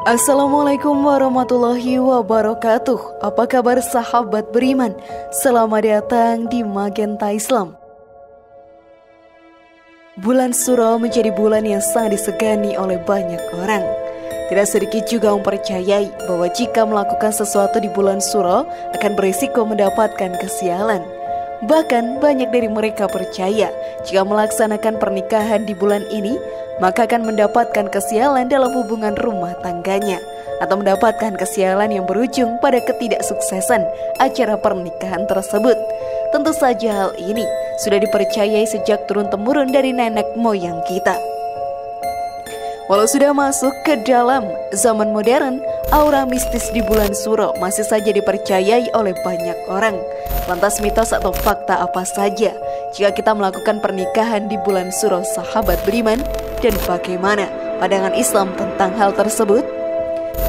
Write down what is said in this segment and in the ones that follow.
Assalamualaikum warahmatullahi wabarakatuh. Apa kabar sahabat beriman? Selamat datang di Magenta Islam. Bulan Suro menjadi bulan yang sangat disegani oleh banyak orang. Tidak sedikit juga mempercayai bahwa jika melakukan sesuatu di bulan Suro akan berisiko mendapatkan kesialan. Bahkan banyak dari mereka percaya jika melaksanakan pernikahan di bulan ini maka akan mendapatkan kesialan dalam hubungan rumah tangganya atau mendapatkan kesialan yang berujung pada ketidaksuksesan acara pernikahan tersebut. Tentu saja hal ini sudah dipercayai sejak turun-temurun dari nenek moyang kita. Walau sudah masuk ke dalam zaman modern, aura mistis di bulan Suro masih saja dipercayai oleh banyak orang. Lantas mitos atau fakta apa saja jika kita melakukan pernikahan di bulan Suro, sahabat beriman? Dan bagaimana pandangan Islam tentang hal tersebut?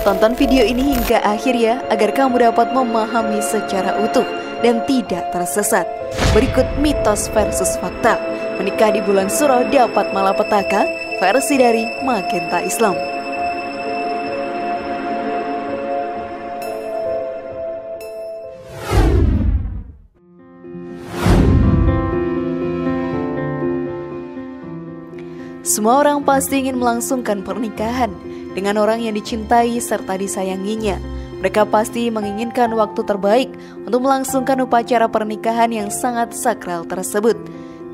Tonton video ini hingga akhir ya, agar kamu dapat memahami secara utuh dan tidak tersesat. Berikut mitos versus fakta. Menikah di bulan Suro dapat malapetaka, versi dari Magenta Islam. Semua orang pasti ingin melangsungkan pernikahan dengan orang yang dicintai serta disayanginya. Mereka pasti menginginkan waktu terbaik untuk melangsungkan upacara pernikahan yang sangat sakral tersebut.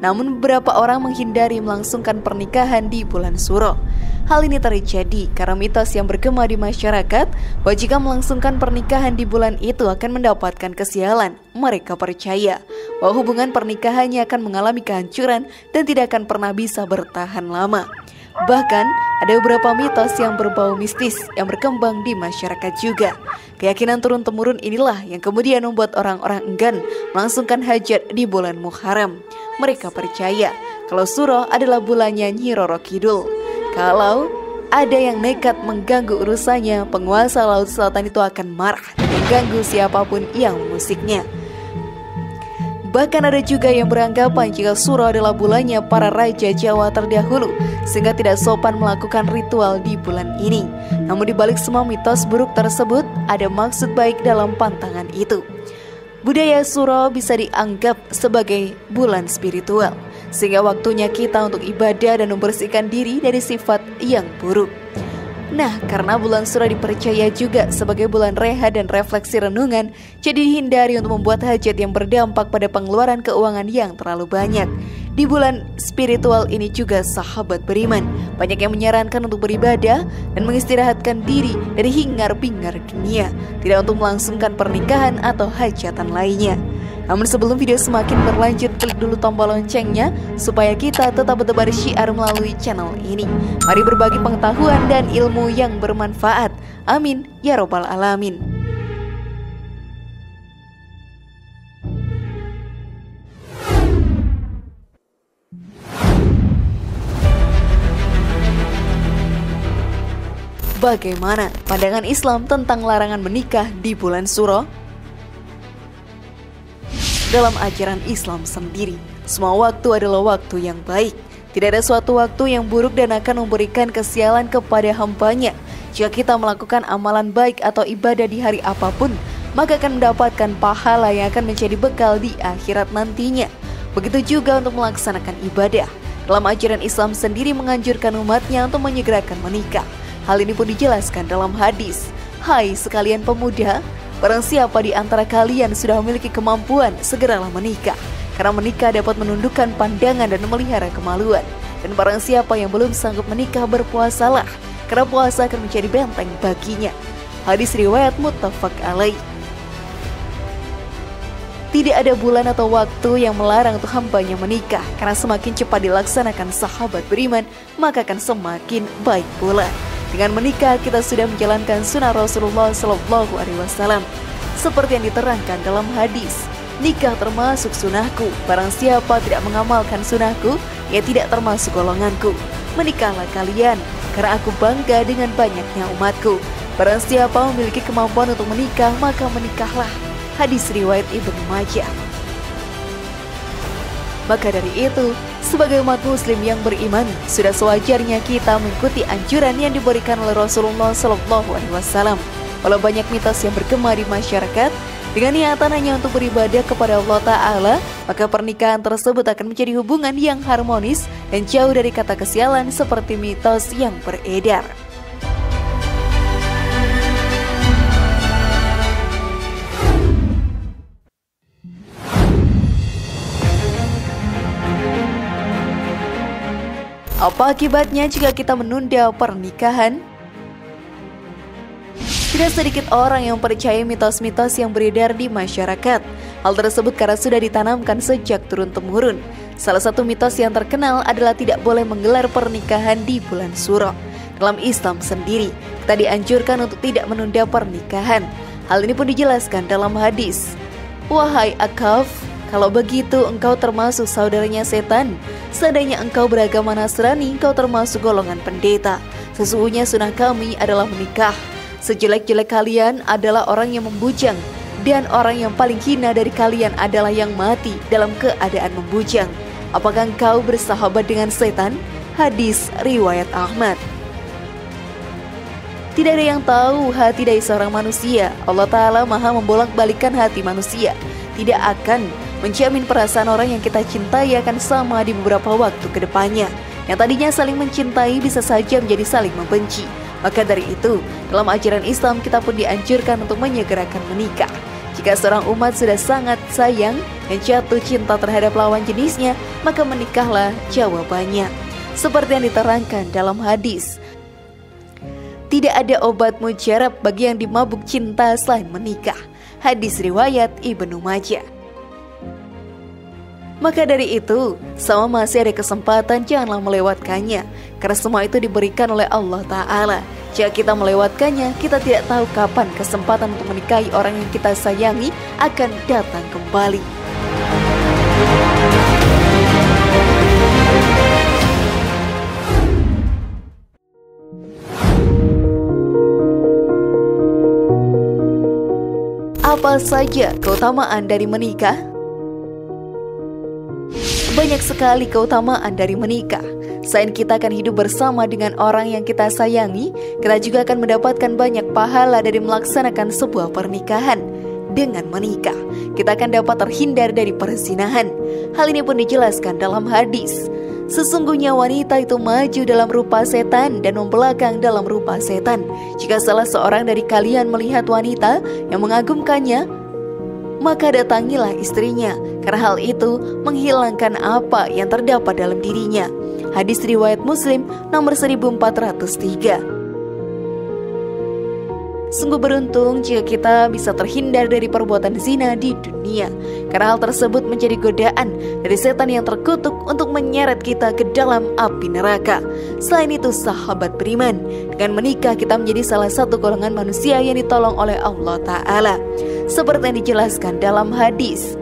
Namun beberapa orang menghindari melangsungkan pernikahan di bulan Suro. Hal ini terjadi karena mitos yang bergema di masyarakat bahwa jika melangsungkan pernikahan di bulan itu akan mendapatkan kesialan. Mereka percaya bahwa hubungan pernikahannya akan mengalami kehancuran dan tidak akan pernah bisa bertahan lama. Bahkan ada beberapa mitos yang berbau mistis yang berkembang di masyarakat juga. Keyakinan turun-temurun inilah yang kemudian membuat orang-orang enggan melangsungkan hajat di bulan Muharram. Mereka percaya kalau Suro adalah bulannya Nyi Roro Kidul. Kalau ada yang nekat mengganggu urusannya, penguasa Laut Selatan itu akan marah dan mengganggu siapapun yang musiknya. Bahkan ada juga yang beranggapan jika Suro adalah bulannya para raja Jawa terdahulu, sehingga tidak sopan melakukan ritual di bulan ini. Namun dibalik semua mitos buruk tersebut, ada maksud baik dalam pantangan itu. Budaya Suro bisa dianggap sebagai bulan spiritual, sehingga waktunya kita untuk ibadah dan membersihkan diri dari sifat yang buruk. Nah, karena bulan Suro dipercaya juga sebagai bulan rehat dan refleksi renungan, jadi dihindari untuk membuat hajat yang berdampak pada pengeluaran keuangan yang terlalu banyak. Di bulan spiritual ini juga, sahabat beriman, banyak yang menyarankan untuk beribadah dan mengistirahatkan diri dari hingar-bingar dunia, tidak untuk melangsungkan pernikahan atau hajatan lainnya. Namun sebelum video semakin berlanjut, klik dulu tombol loncengnya supaya kita tetap bertebar syiar melalui channel ini. Mari berbagi pengetahuan dan ilmu yang bermanfaat. Amin ya robbal alamin. Bagaimana pandangan Islam tentang larangan menikah di bulan Suro? Dalam ajaran Islam sendiri, semua waktu adalah waktu yang baik. Tidak ada suatu waktu yang buruk dan akan memberikan kesialan kepada hambanya. Jika kita melakukan amalan baik atau ibadah di hari apapun, maka akan mendapatkan pahala yang akan menjadi bekal di akhirat nantinya. Begitu juga untuk melaksanakan ibadah. Dalam ajaran Islam sendiri menganjurkan umatnya untuk menyegerakan menikah. Hal ini pun dijelaskan dalam hadis. Hai sekalian pemuda, barang siapa di antara kalian sudah memiliki kemampuan, segeralah menikah. Karena menikah dapat menundukkan pandangan dan memelihara kemaluan. Dan barang siapa yang belum sanggup menikah, berpuasalah, karena puasa akan menjadi benteng baginya. Hadis riwayat muttafaq alaih. Tidak ada bulan atau waktu yang melarang untuk hambanya menikah, karena semakin cepat dilaksanakan sahabat beriman, maka akan semakin baik pula. Dengan menikah kita sudah menjalankan sunnah Rasulullah SAW. Seperti yang diterangkan dalam hadis, nikah termasuk sunnahku. Barang siapa tidak mengamalkan sunnahku, ia tidak termasuk golonganku. Menikahlah kalian, karena aku bangga dengan banyaknya umatku. Barang siapa memiliki kemampuan untuk menikah, maka menikahlah. Hadis riwayat Ibnu Majah. Maka dari itu, Sebagai umat muslim yang beriman, sudah sewajarnya kita mengikuti anjuran yang diberikan oleh Rasulullah SAW. Walau banyak mitos yang bergema di masyarakat, dengan niatan hanya untuk beribadah kepada Allah Ta'ala, maka pernikahan tersebut akan menjadi hubungan yang harmonis dan jauh dari kata kesialan seperti mitos yang beredar. Apa akibatnya jika kita menunda pernikahan? Tidak sedikit orang yang percaya mitos-mitos yang beredar di masyarakat. Hal tersebut karena sudah ditanamkan sejak turun-temurun. Salah satu mitos yang terkenal adalah tidak boleh menggelar pernikahan di bulan Suro. Dalam Islam sendiri, kita dianjurkan untuk tidak menunda pernikahan. Hal ini pun dijelaskan dalam hadis. Wahai Akaf, kalau begitu engkau termasuk saudaranya setan. Seandainya engkau beragama Nasrani, engkau termasuk golongan pendeta. Sesungguhnya sunnah kami adalah menikah. Sejelek-jelek kalian adalah orang yang membujang, dan orang yang paling hina dari kalian adalah yang mati dalam keadaan membujang. Apakah engkau bersahabat dengan setan? Hadis riwayat Ahmad. Tidak ada yang tahu hati dari seorang manusia. Allah Ta'ala maha membolak-balikan hati manusia. Tidak akan menjamin perasaan orang yang kita cintai akan sama di beberapa waktu ke depannya. Yang tadinya saling mencintai bisa saja menjadi saling membenci. Maka dari itu, dalam ajaran Islam kita pun dianjurkan untuk menyegerakan menikah. Jika seorang umat sudah sangat sayang dan jatuh cinta terhadap lawan jenisnya, maka menikahlah jawabannya. Seperti yang diterangkan dalam hadis, tidak ada obat mujarab bagi yang dimabuk cinta selain menikah. Hadis riwayat Ibnu Majah. Maka dari itu, selama masih ada kesempatan janganlah melewatkannya, karena semua itu diberikan oleh Allah Ta'ala. Jika kita melewatkannya, kita tidak tahu kapan kesempatan untuk menikahi orang yang kita sayangi akan datang kembali. Apa saja keutamaan dari menikah? Banyak sekali keutamaan dari menikah. Selain kita akan hidup bersama dengan orang yang kita sayangi, kita juga akan mendapatkan banyak pahala dari melaksanakan sebuah pernikahan. Dengan menikah, kita akan dapat terhindar dari perzinahan. Hal ini pun dijelaskan dalam hadis. Sesungguhnya wanita itu maju dalam rupa setan dan membelakang dalam rupa setan. Jika salah seorang dari kalian melihat wanita yang mengagumkannya, maka datangilah istrinya, karena hal itu menghilangkan apa yang terdapat dalam dirinya. Hadis riwayat Muslim nomor 1403. Sungguh beruntung jika kita bisa terhindar dari perbuatan zina di dunia, karena hal tersebut menjadi godaan dari setan yang terkutuk untuk menyeret kita ke dalam api neraka. Selain itu, sahabat beriman, dengan menikah kita menjadi salah satu golongan manusia yang ditolong oleh Allah Ta'ala. Seperti yang dijelaskan dalam hadis,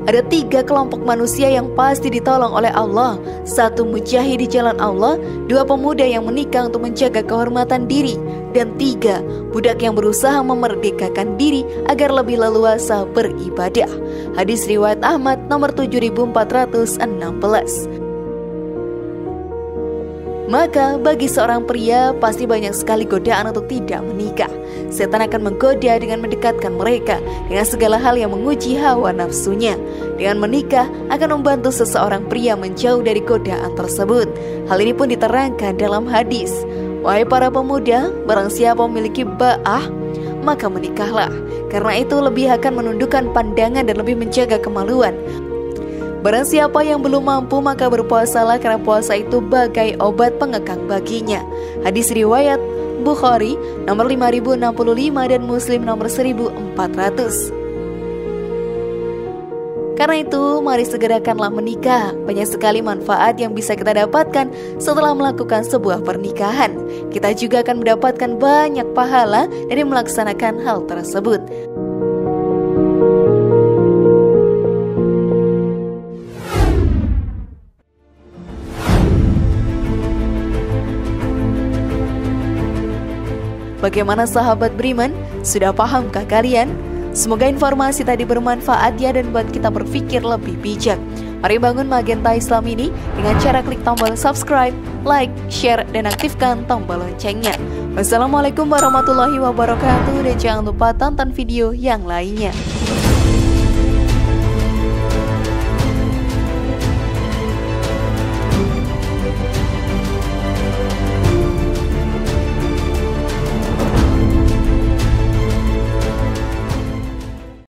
ada 3 kelompok manusia yang pasti ditolong oleh Allah. 1 mujahid di jalan Allah, 2 pemuda yang menikah untuk menjaga kehormatan diri, dan 3 budak yang berusaha memerdekakan diri agar lebih leluasa beribadah. Hadis riwayat Ahmad nomor 7416. Maka bagi seorang pria pasti banyak sekali godaan untuk tidak menikah. Setan akan menggoda dengan mendekatkan mereka dengan segala hal yang menguji hawa nafsunya. Dengan menikah akan membantu seseorang pria menjauh dari godaan tersebut. Hal ini pun diterangkan dalam hadis. Wahai para pemuda, barang siapa memiliki ba'ah, maka menikahlah. Karena itu lebih akan menundukkan pandangan dan lebih menjaga kemaluan. Barang siapa yang belum mampu maka berpuasalah, karena puasa itu bagai obat pengekang baginya. Hadis riwayat Bukhari nomor 5065 dan Muslim nomor 1400. Karena itu, mari segerakanlah menikah. Banyak sekali manfaat yang bisa kita dapatkan setelah melakukan sebuah pernikahan. Kita juga akan mendapatkan banyak pahala dari melaksanakan hal tersebut. Bagaimana sahabat beriman? Sudah pahamkah kalian? Semoga informasi tadi bermanfaat ya dan buat kita berpikir lebih bijak. Mari bangun Magenta Islam ini dengan cara klik tombol subscribe, like, share, dan aktifkan tombol loncengnya. Wassalamualaikum warahmatullahi wabarakatuh, dan jangan lupa tonton video yang lainnya.